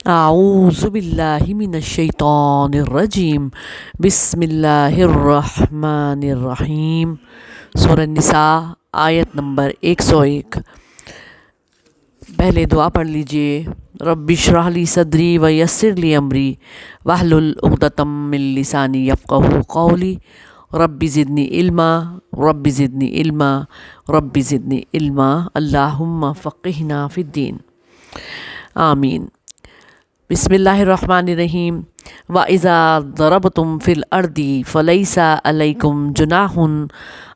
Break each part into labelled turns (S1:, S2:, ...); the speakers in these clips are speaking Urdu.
S1: اعوذ باللہ من الشیطان الرجیم بسم اللہ الرحمن الرحیم۔ سورہ النساء آیت نمبر 101۔ پہلے دعا پڑھ لیجئے۔ رب اشرح لی صدری ویسر لی امری واحلل عقدۃ من لسانی یفقہوا قولی رب زدنی علما رب زدنی علما رب زدنی علما اللہم فقہنا فی الدین، آمین۔ بسم اللہ الرحمن الرحیم۔ وَإِذَا ضَرَبْتُمْ فِي الْأَرْضِ فَلَيْسَ عَلَيْكُمْ جُنَاحٌ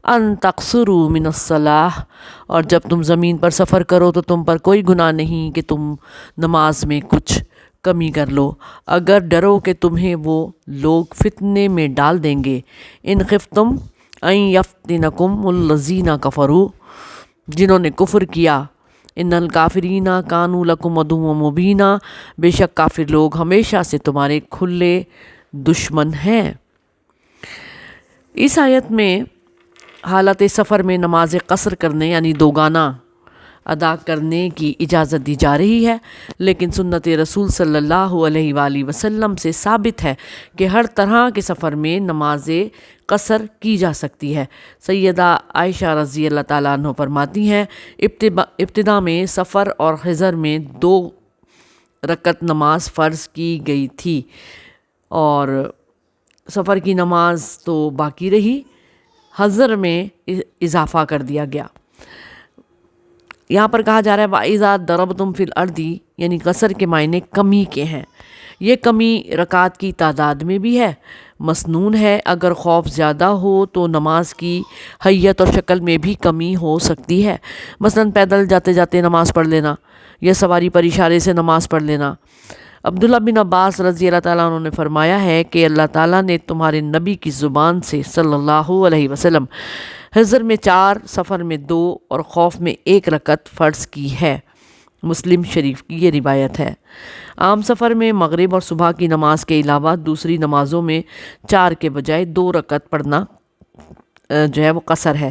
S1: أَن تَقْصُرُوا مِنَ الصَّلَاةِ، اور جب تم زمین پر سفر کرو تو تم پر کوئی گناہ نہیں کہ تم نماز میں کچھ کمی کر لو، اگر ڈرو کہ تمہیں وہ لوگ فتنے میں ڈال دیں گے۔ ان خفتم ان یفتنکم الذین کفروا، جنہوں نے کفر کیا۔ ان الکافرین کانوا لکم عدوا مبینا، بے شک کافر لوگ ہمیشہ سے تمہارے کھلے دشمن ہیں۔ اس آیت میں حالت سفر میں نماز قصر کرنے یعنی دوگانہ ادا کرنے کی اجازت دی جا رہی ہے، لیکن سنت رسول صلی اللہ علیہ وآلہ وسلم سے ثابت ہے کہ ہر طرح کے سفر میں نماز قصر کی جا سکتی ہے۔ سیدہ عائشہ رضی اللہ تعالیٰ عنہ فرماتی ہیں، ابتدا میں سفر اور حضر میں 2 رکعت نماز فرض کی گئی تھی اور سفر کی نماز تو باقی رہی، حضر میں اضافہ کر دیا گیا۔ یہاں پر کہا جا رہا ہے وَإِذَا ضَرَبْتُمْ فِي الْأَرْضِ، یعنی قصر کے معنی کمی کے ہیں۔ یہ کمی رکعات کی تعداد میں بھی ہے، مسنون ہے۔ اگر خوف زیادہ ہو تو نماز کی حیت اور شکل میں بھی کمی ہو سکتی ہے، مثلا پیدل جاتے جاتے نماز پڑھ لینا یا سواری پر اشارے سے نماز پڑھ لینا۔ عبداللہ بن عباس رضی اللہ تعالیٰ عنہ نے فرمایا ہے کہ اللہ تعالیٰ نے تمہارے نبی کی زبان سے صلی اللہ علیہ وسلم حضر میں 4، سفر میں 2 اور خوف میں 1 رکعت فرض کی ہے۔ مسلم شریف کی یہ روایت ہے۔ عام سفر میں مغرب اور صبح کی نماز کے علاوہ دوسری نمازوں میں 4 کے بجائے 2 رکعت پڑھنا جو ہے وہ قصر ہے۔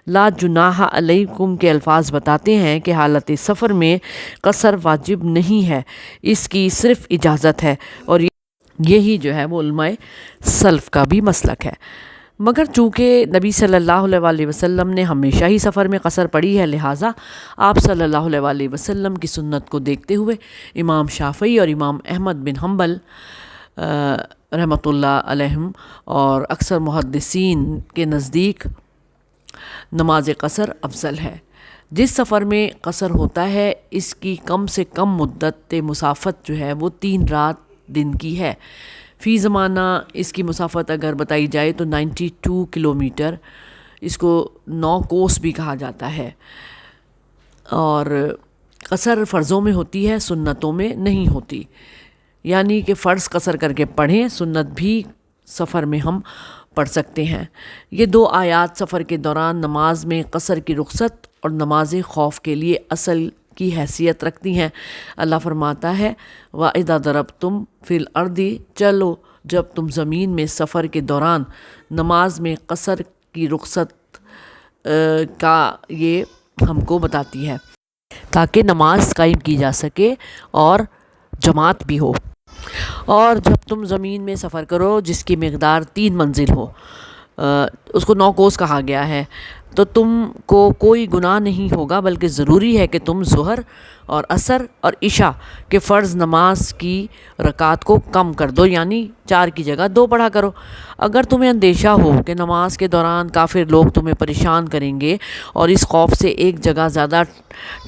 S1: لا جناح علیکم کے الفاظ بتاتے ہیں کہ حالت سفر میں قصر واجب نہیں ہے، اس کی صرف اجازت ہے، اور یہی جو ہے وہ علماء سلف کا بھی مسلک ہے۔ مگر چونکہ نبی صلی اللہ علیہ وآلہ وسلم نے ہمیشہ ہی سفر میں قصر پڑھی ہے، لہٰذا آپ صلی اللہ علیہ وآلہ وسلم کی سنت کو دیکھتے ہوئے امام شافعی اور امام احمد بن حنبل رحمۃ اللہ علیہم اور اکثر محدثین کے نزدیک نماز قصر افضل ہے۔ جس سفر میں قصر ہوتا ہے اس کی کم سے کم مدت مسافت جو ہے وہ 3 رات دن کی ہے۔ فی زمانہ اس کی مسافت اگر بتائی جائے تو 92 کلومیٹر، اس کو 9 کوس بھی کہا جاتا ہے، اور قصر فرضوں میں ہوتی ہے، سنتوں میں نہیں ہوتی، یعنی کہ فرض قصر کر کے پڑھیں، سنت بھی سفر میں ہم پڑھ سکتے ہیں۔ یہ 2 آیات سفر کے دوران نماز میں قصر کی رخصت اور نماز خوف کے لیے اصل کی حیثیت رکھتی ہیں۔ اللہ فرماتا ہے وَإِذَا ضَرَبْتُمْ فِي الْأَرْضِ، چلو جب تم زمین میں سفر کے دوران نماز میں قصر کی رخصت کا یہ ہم کو بتاتی ہے تاکہ نماز قائم کی جا سکے اور جماعت بھی ہو۔ اور جب تم زمین میں سفر کرو جس کی مقدار 3 منزل ہو، اس کو 9 کوس کہا گیا ہے، تو تم کو کوئی گناہ نہیں ہوگا، بلکہ ضروری ہے کہ تم ظہر اور عصر اور عشاء کے فرض نماز کی رکعات کو کم کر دو، یعنی 4 کی جگہ 2 پڑھا کرو۔ اگر تمہیں اندیشہ ہو کہ نماز کے دوران کافر لوگ تمہیں پریشان کریں گے اور اس خوف سے ایک جگہ زیادہ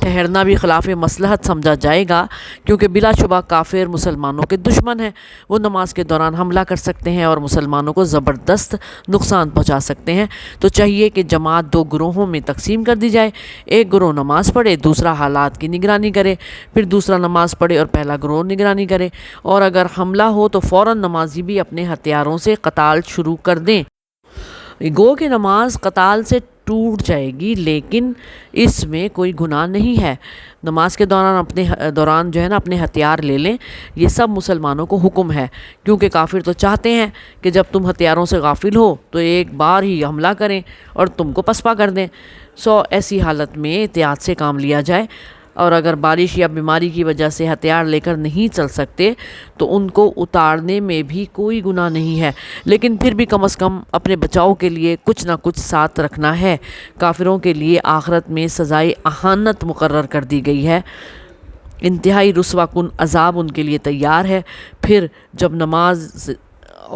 S1: ٹھہرنا بھی خلاف مصلحت سمجھا جائے گا، کیونکہ بلا شبہ کافر مسلمانوں کے دشمن ہیں، وہ نماز کے دوران حملہ کر سکتے ہیں اور مسلمانوں کو زبردست نقصان پہنچا سکتے ہیں، تو چاہیے کہ جماعت 2 گروہوں میں تقسیم کر دی جائے۔ ایک گروہ نماز پڑھے، دوسرا حالات کی نگرانی کرے، پھر دوسرا نماز پڑھے اور پہلا گروہ نگرانی کرے، اور اگر حملہ ہو تو فوراً نمازی بھی اپنے ہتھیاروں سے قتال شروع کر دیں۔ گو کہ نماز قتال سے ٹوٹ جائے گی، لیکن اس میں کوئی گناہ نہیں ہے۔ نماز کے دوران جو ہے نا اپنے ہتھیار لے لیں، یہ سب مسلمانوں کو حکم ہے، کیونکہ کافر تو چاہتے ہیں کہ جب تم ہتھیاروں سے غافل ہو تو ایک بار ہی حملہ کریں اور تم کو پسپا کر دیں۔ ایسی حالت میں احتیاط سے کام لیا جائے۔ اور اگر بارش یا بیماری کی وجہ سے ہتھیار لے کر نہیں چل سکتے تو ان کو اتارنے میں بھی کوئی گناہ نہیں ہے، لیکن پھر بھی کم از کم اپنے بچاؤ کے لیے کچھ نہ کچھ ساتھ رکھنا ہے۔ کافروں کے لیے آخرت میں سزائے اہانت مقرر کر دی گئی ہے، انتہائی رسوا کن عذاب ان کے لیے تیار ہے۔ پھر جب نماز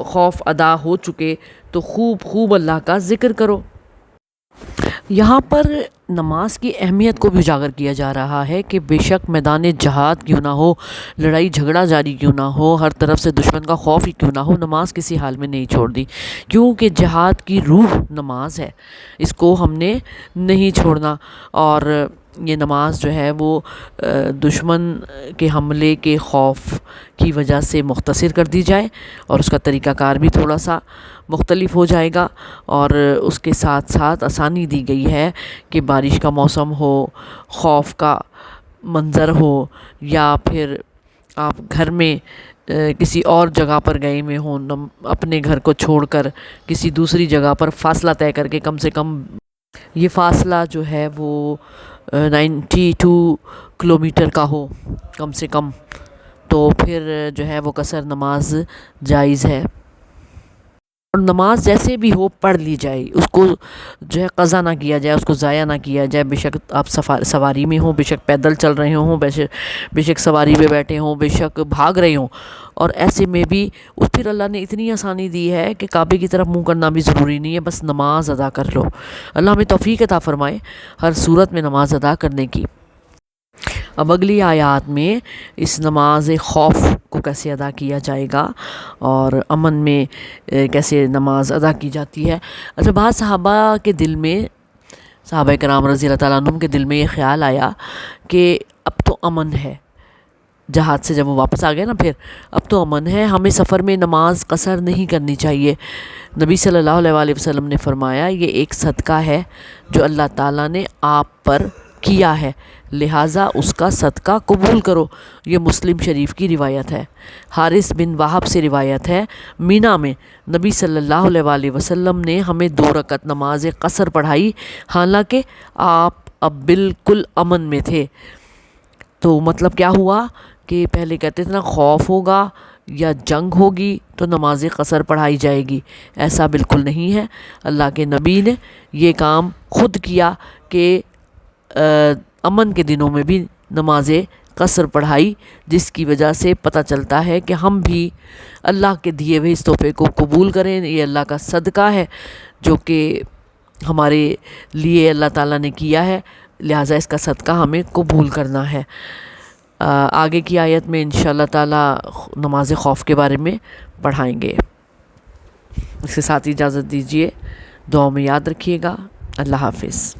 S1: خوف ادا ہو چکے تو خوب اللہ کا ذکر کرو۔ یہاں پر نماز کی اہمیت کو بھی اجاگر کیا جا رہا ہے کہ بے شک میدان جہاد کیوں نہ ہو، لڑائی جھگڑا جاری کیوں نہ ہو، ہر طرف سے دشمن کا خوف ہی کیوں نہ ہو، نماز کسی حال میں نہیں چھوڑ دی، کیونکہ جہاد کی روح نماز ہے، اس کو ہم نے نہیں چھوڑنا۔ اور یہ نماز جو ہے وہ دشمن کے حملے کے خوف کی وجہ سے مختصر کر دی جائے، اور اس کا طریقہ کار بھی تھوڑا سا مختلف ہو جائے گا، اور اس کے ساتھ ساتھ آسانی دی گئی ہے کہ بارش کا موسم ہو، خوف کا منظر ہو، یا پھر آپ گھر میں کسی اور جگہ پر گئے میں ہوں، اپنے گھر کو چھوڑ کر کسی دوسری جگہ پر فاصلہ طے کر کے، کم سے کم یہ فاصلہ جو ہے وہ 92 کلومیٹر کا ہو کم سے کم، تو پھر جو ہے وہ قصر نماز جائز ہے، اور نماز جیسے بھی ہو پڑھ لی جائے، اس کو جو ہے قضا نہ کیا جائے، اس کو ضائع نہ کیا جائے، بے شک آپ سواری میں ہوں، بے شک پیدل چل رہے ہوں، بے شک سواری پہ بیٹھے ہوں، بے شک بھاگ رہے ہوں، اور ایسے میں بھی پھر اللہ نے اتنی آسانی دی ہے کہ کعبے کی طرف منہ کرنا بھی ضروری نہیں ہے، بس نماز ادا کر لو۔ اللہ ہمیں توفیق عطا فرمائے ہر صورت میں نماز ادا کرنے کی۔ اب اگلی آیات میں اس نماز خوف کو کیسے ادا کیا جائے گا اور امن میں کیسے نماز ادا کی جاتی ہے۔ اچھا، بعض صحابہ کے دل میں، صحابہ کرام رضی اللہ تعالیٰ عنہم کے دل میں یہ خیال آیا کہ اب تو امن ہے، جہاد سے جب وہ واپس آ گئے نا، پھر اب تو امن ہے، ہمیں سفر میں نماز قصر نہیں کرنی چاہیے۔ نبی صلی اللہ علیہ وآلہ وسلم نے فرمایا یہ ایک صدقہ ہے جو اللہ تعالیٰ نے آپ پر کیا ہے، لہٰذا اس کا صدقہ قبول کرو۔ یہ مسلم شریف کی روایت ہے۔ حارث بن وہب سے روایت ہے، مینا میں نبی صلی اللہ علیہ وآلہ وسلم نے ہمیں 2 رکعت نماز قصر پڑھائی، حالانکہ آپ اب بالکل امن میں تھے۔ تو مطلب کیا ہوا کہ پہلے کہتے تھے نا خوف ہوگا یا جنگ ہوگی تو نماز قصر پڑھائی جائے گی، ایسا بالکل نہیں ہے۔ اللہ کے نبی نے یہ کام خود کیا کہ امن کے دنوں میں بھی نماز قصر پڑھائی، جس کی وجہ سے پتہ چلتا ہے کہ ہم بھی اللہ کے دیے ہوئے اس تحفے کو قبول کریں۔ یہ اللہ کا صدقہ ہے جو کہ ہمارے لیے اللہ تعالیٰ نے کیا ہے، لہٰذا اس کا صدقہ ہمیں قبول کرنا ہے۔ آگے کی آیت میں انشاءاللہ تعالیٰ نماز خوف کے بارے میں پڑھائیں گے۔ اس کے ساتھ اجازت دیجیے، دعاؤں میں یاد رکھیے گا۔ اللہ حافظ۔